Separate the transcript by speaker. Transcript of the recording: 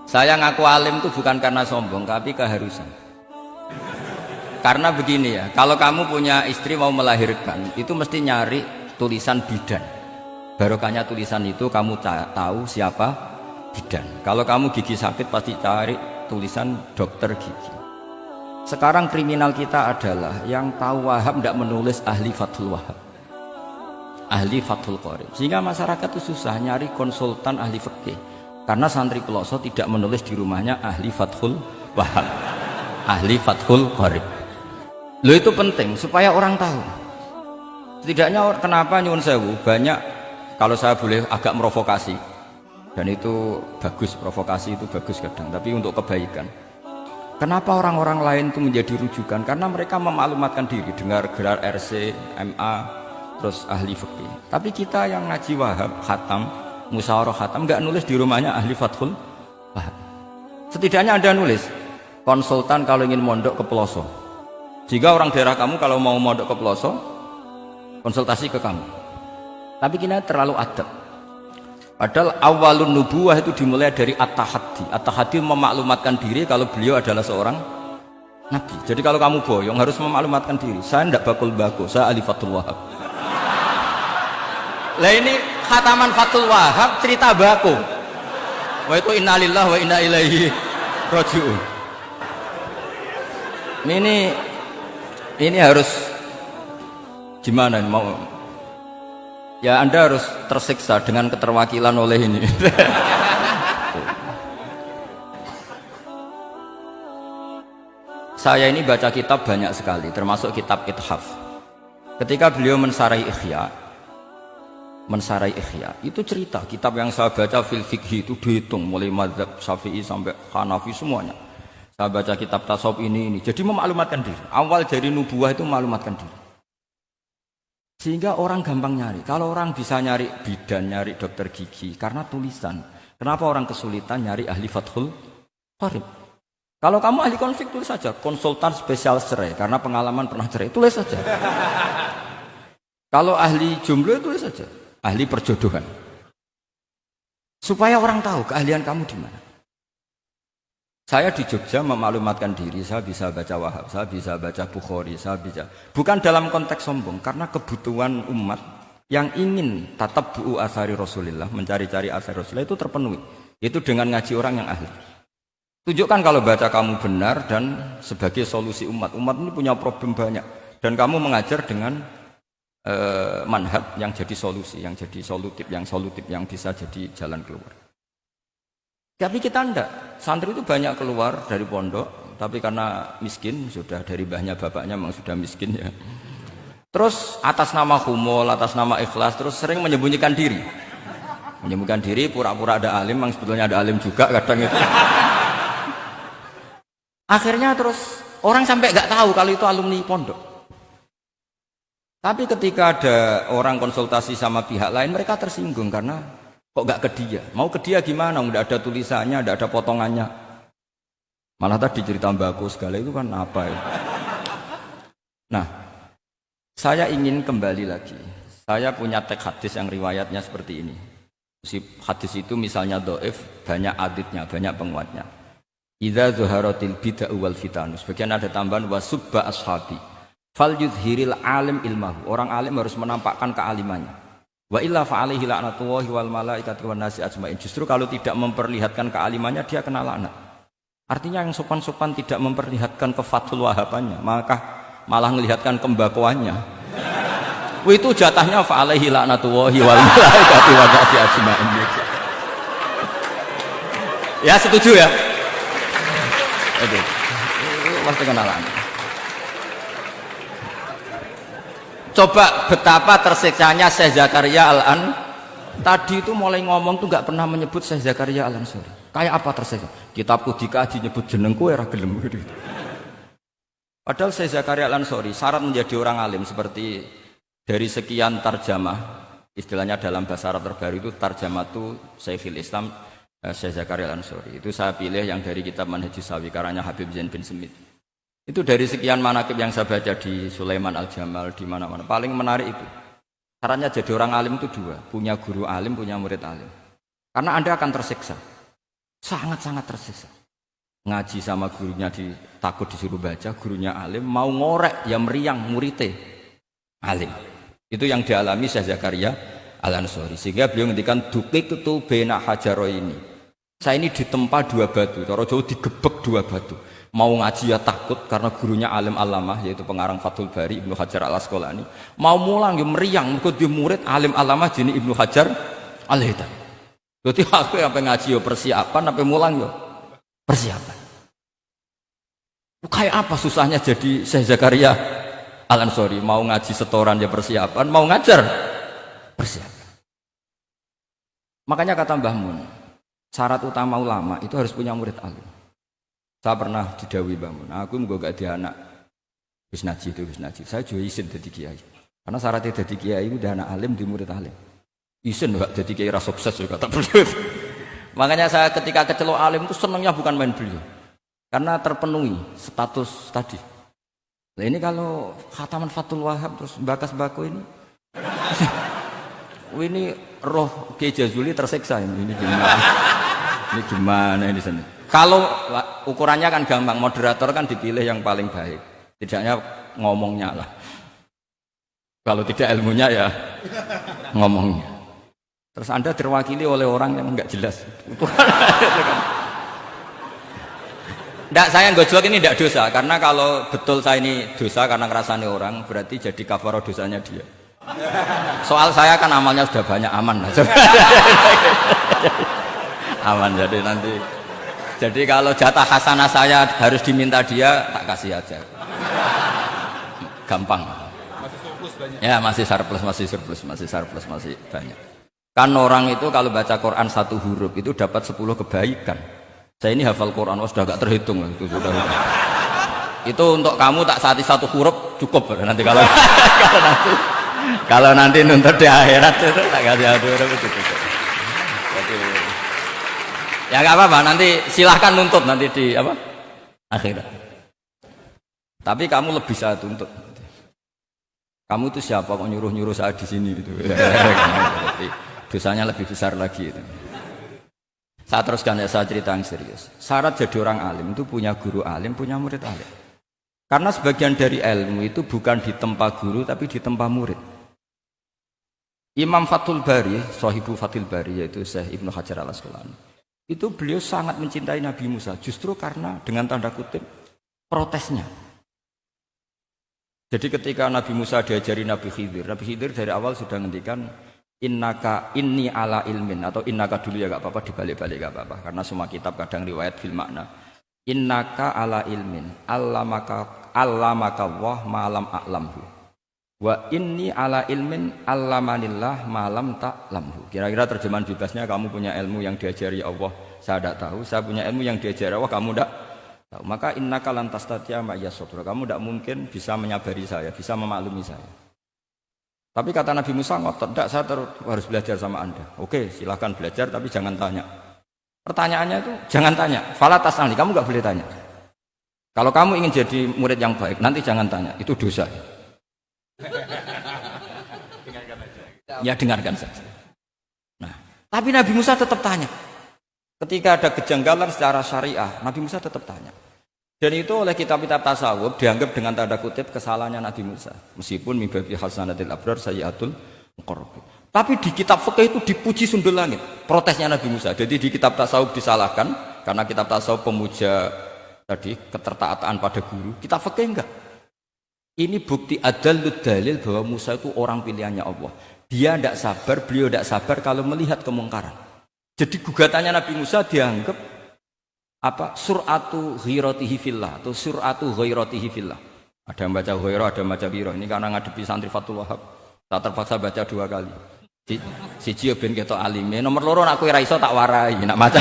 Speaker 1: Saya ngaku alim itu bukan karena sombong, tapi keharusan. Karena begini ya, kalau kamu punya istri mau melahirkan, itu mesti nyari tulisan bidan. Barokahnya tulisan itu kamu tahu siapa bidan. Kalau kamu gigi sakit pasti cari tulisan dokter gigi. Sekarang kriminal kita adalah yang tahu Wahab tidak menulis ahli Fathul Wahab, ahli Fathul Qorib, sehingga masyarakat itu susah nyari konsultan ahli fikih. Karena santri Peloso tidak menulis di rumahnya ahli Fathul Wahab, ahli Fathul Qorib. Loh, itu penting supaya orang tahu. Setidaknya kenapa nyuwun sewu banyak, kalau saya boleh agak merovokasi, dan itu bagus, provokasi itu bagus kadang, tapi untuk kebaikan. Kenapa orang-orang lain itu menjadi rujukan? Karena mereka memaklumatkan diri, dengar gelar RC, MA, terus ahli fikih. Tapi kita yang ngaji Wahab, khatam, musyawarah khatam, nggak nulis di rumahnya ahli Fathul Wahab. Setidaknya Anda nulis konsultan kalau ingin mondok ke Peloso. Jika orang daerah kamu kalau mau mondok ke Peloso, konsultasi ke kamu. Tapi kita terlalu adab. Padahal awalun nubuwah itu dimulai dari at-tahaddi. At-tahaddi memaklumatkan diri kalau beliau adalah seorang nabi. Jadi kalau kamu boyong harus memaklumatkan diri. Saya tidak bakul-bakul, saya ahli Fathul Wahab. Lah ini khataman Fathul Wahab cerita baku. Wah itu innalillahi wa inna ilaihi raji'un. Ini harus gimana mau? Ya Anda harus tersiksa dengan keterwakilan oleh ini. Saya ini baca kitab banyak sekali, termasuk kitab Ithaf. Ketika beliau mensarai Ihya, itu cerita kitab yang saya baca fil fikhi itu dihitung mulai mazhab Syafi'i sampai Hanafi semuanya. Saya baca kitab tasawuf ini. Jadi memaklumatkan diri. Awal dari nubuah itu memaklumatkan diri. Sehingga orang gampang nyari. Kalau orang bisa nyari bidan, nyari dokter gigi karena tulisan. Kenapa orang kesulitan nyari ahli Fathul Qorib? Kalau kamu ahli konflik tulis saja, konsultan spesial cerai karena pengalaman pernah cerai, tulis saja. Kalau ahli jomblo tulis saja, ahli perjodohan. Supaya orang tahu keahlian kamu di mana. Saya di Jogja memaklumatkan diri, saya bisa baca Wahab, saya bisa baca Bukhari, saya bisa. Bukan dalam konteks sombong, karena kebutuhan umat yang ingin tatap bu'u asari Rasulullah, mencari-cari asari Rasulullah itu terpenuhi. Itu dengan ngaji orang yang ahli. Tunjukkan kalau baca kamu benar dan sebagai solusi umat. Umat ini punya problem banyak. Dan kamu mengajar dengan manhaj yang jadi solusi, yang jadi solutif, yang bisa jadi jalan keluar. Tapi kita enggak, santri itu banyak keluar dari pondok, tapi karena miskin, sudah dari mbahnya bapaknya memang sudah miskin ya. Terus atas nama humul, atas nama ikhlas, terus sering menyembunyikan diri. Menyembunyikan diri, pura-pura ada alim, memang sebetulnya ada alim juga kadang itu. Akhirnya terus orang sampai enggak tahu kalau itu alumni pondok. Tapi ketika ada orang konsultasi sama pihak lain, mereka tersinggung karena kok gak ke dia? Mau ke dia gimana? Udah ada tulisannya, udah ada potongannya. Malah tadi cerita baku segala itu kan apa ya? Nah, saya ingin kembali lagi. Saya punya teks hadis yang riwayatnya seperti ini. Hadis itu misalnya dhaif, banyak aditnya, banyak penguatnya. Idza zuharatil bid'ah wal fitan. Sebagian ada tambahan wasubba ashabi. Fal yudhiril alim ilmahu. Orang alim harus menampakkan kealimannya. Wa illa fa'alaihi la'natullahi wal malaikati wan nasi ajmain. Justru kalau tidak memperlihatkan kealimannya dia kena laknat. Artinya yang sopan-sopan tidak memperlihatkan kefathul wahabannya, maka malah melihatkan kembakuannya. Itu jatahnya fa'alaihi la'natullahi wal malaikati wan nasi ajmain. Ya setuju ya? Itu pasti kena laknat. Coba betapa tersiksanya Syekh Zakaria Al-An. Tadi itu mulai ngomong tuh nggak pernah menyebut Syekh Zakaria Al-Ansori. Kayak apa tersiksa? Kitabku dikaji nyebut jenengku era gelem. Padahal Syekh Zakaria Al-Ansori syarat menjadi orang alim seperti dari sekian tarjamah, istilahnya dalam bahasa Arab terbaru itu tarjamah itu Syekhul Islam Syekh Zakaria Al-Ansori. Itu saya pilih yang dari kitab Manhajus Sawi karanya Habib Zain bin Smith. Itu dari sekian manaqib yang saya baca di Sulaiman Al-Jamal, di mana-mana. Paling menarik itu. Syaratnya jadi orang alim itu dua. Punya guru alim, punya murid alim. Karena Anda akan tersiksa. sangat-sangat tersisa. Ngaji sama gurunya takut disuruh baca, gurunya alim, mau ngorek ya meriang muridnya alim. Itu yang dialami Syekh Zakaria Al-Ansori. Sehingga beliau ngendikan duqiqtu baina hajaroini. Saya ini ditempa dua batu, cara Jawa digebek dua batu. Mau ngaji ya takut karena gurunya alim alamah yaitu pengarang Fathul Bari Ibnu Hajar Al-Asqalani. Mau mulang ya meriang mergo dia murid alim alamah jenis Ibnu Hajar Al-Haytami. Jadi aku yang ngaji ya persiapan sampai mulang ya persiapan. Kayak apa susahnya jadi Syekh Zakaria Al-Ansori, mau ngaji setoran ya persiapan, mau ngajar persiapan. Makanya kata Mbah Mun, syarat utama ulama itu harus punya murid alim. Saya pernah didhawuhi Mbah Mun, aku mau gak ada anak wis naji itu wis naji. Saya juga izin jadi kiai. Karena syaratnya jadi kiai itu udah anak alim di murid alim. Izin enggak jadi kiai rasa sukses juga tak perlu. Makanya saya ketika kecelok alim itu senangnya bukan main beliau. Karena terpenuhi status tadi. Nah ini kalau khataman Fathul Wahab terus bakas bako ini. Ini roh Kiai Jazuli tersiksa ini gimana? Ini gimana ini sini? Kalau ukurannya kan gampang, moderator kan dipilih yang paling baik. Tidaknya ngomongnya lah. Kalau tidak ilmunya ya ngomongnya. Terus Anda terwakili oleh orang yang enggak jelas. Enggak, saya gojlok ini enggak dosa. Karena kalau betul saya ini dosa karena ngerasani orang, berarti jadi kafarah dosanya dia. Soal saya kan amalnya sudah banyak, aman lah. Aman, jadi nanti. Jadi kalau jatah hasanah saya harus diminta dia, tak kasih aja. Gampang. Masih surplus banyak. Ya masih surplus, masih banyak. Kan orang itu kalau baca Quran satu huruf itu dapat 10 kebaikan. Saya ini hafal Quran, sudah agak terhitung itu sudah. Itu untuk kamu tak saati satu huruf cukup nanti kalau nanti nuntut di akhirat itu tak kasih satu huruf itu cukup. Ya nggak apa-apa, nanti silahkan nuntut nanti di apa akhirat. Tapi kamu lebih saya tuntut. Kamu itu siapa kok nyuruh saya di sini gitu. Dosanya lebih besar lagi itu. Saya teruskan ya, saya cerita yang serius. Syarat jadi orang alim itu punya guru alim, punya murid alim. Karena sebagian dari ilmu itu bukan ditempa guru tapi ditempa murid. Imam Fathul Bari, Shahibu Fathul Bari yaitu Syekh Ibnu Hajar Al-Asqalani. Itu beliau sangat mencintai Nabi Musa justru karena dengan tanda kutip protesnya. Jadi ketika Nabi Musa diajari Nabi Khidir dari awal sudah ngendikan innaka inni ala ilmin atau innaka dulu ya gak apa-apa dibalik-balik gak apa-apa karena semua kitab kadang riwayat fil makna innaka ala ilmin allamaka Allah ma'lam a'lamhu wa inni ala ilmin allamanillah ma'lam ta'lamhu. Kira-kira terjemahan bebasnya kamu punya ilmu yang diajari Allah saya tidak tahu, saya punya ilmu yang diajari Allah kamu tidak tahu, maka innaka lan tastati'a ma'iya sabra, kamu tidak mungkin bisa menyabari saya, bisa memaklumi saya. Tapi kata Nabi Musa ngotot, tidak, saya harus belajar sama Anda. Oke, silahkan belajar tapi jangan tanya. Pertanyaannya itu jangan tanya. Fala tas'alni, kamu nggak boleh tanya. Kalau kamu ingin jadi murid yang baik, nanti jangan tanya, itu dosa. Ya dengarkan saja. Nah, tapi Nabi Musa tetap tanya. Ketika ada kejanggalan secara syariah, Nabi Musa tetap tanya. Dan itu oleh kitab-kitab tasawuf dianggap dengan tanda kutip kesalahannya Nabi Musa. Meskipun mimbabi hasanatil abrar sayyatul muqarrabin. Tapi di kitab fikih itu dipuji sundul langit. Protesnya Nabi Musa. Jadi di kitab tasawuf disalahkan karena kitab tasawuf pemuja tadi ketertaatan pada guru. Kitab fikih enggak. Ini bukti adallud dalil bahwa Musa itu orang pilihannya Allah. Dia tidak sabar, beliau tidak sabar kalau melihat kemungkaran. Jadi gugatannya Nabi Musa dianggap apa suratu ghairatihi fillah atau suratu ghairatihi fillah. Ada yang baca ghairah, ada yang baca biro. Ini karena ngadepi santri Fathul Wahab. Tak terpaksa baca 2 kali. Siji ben ketok alime, nomor loro nak kowe ra iso tak warai, nak maca.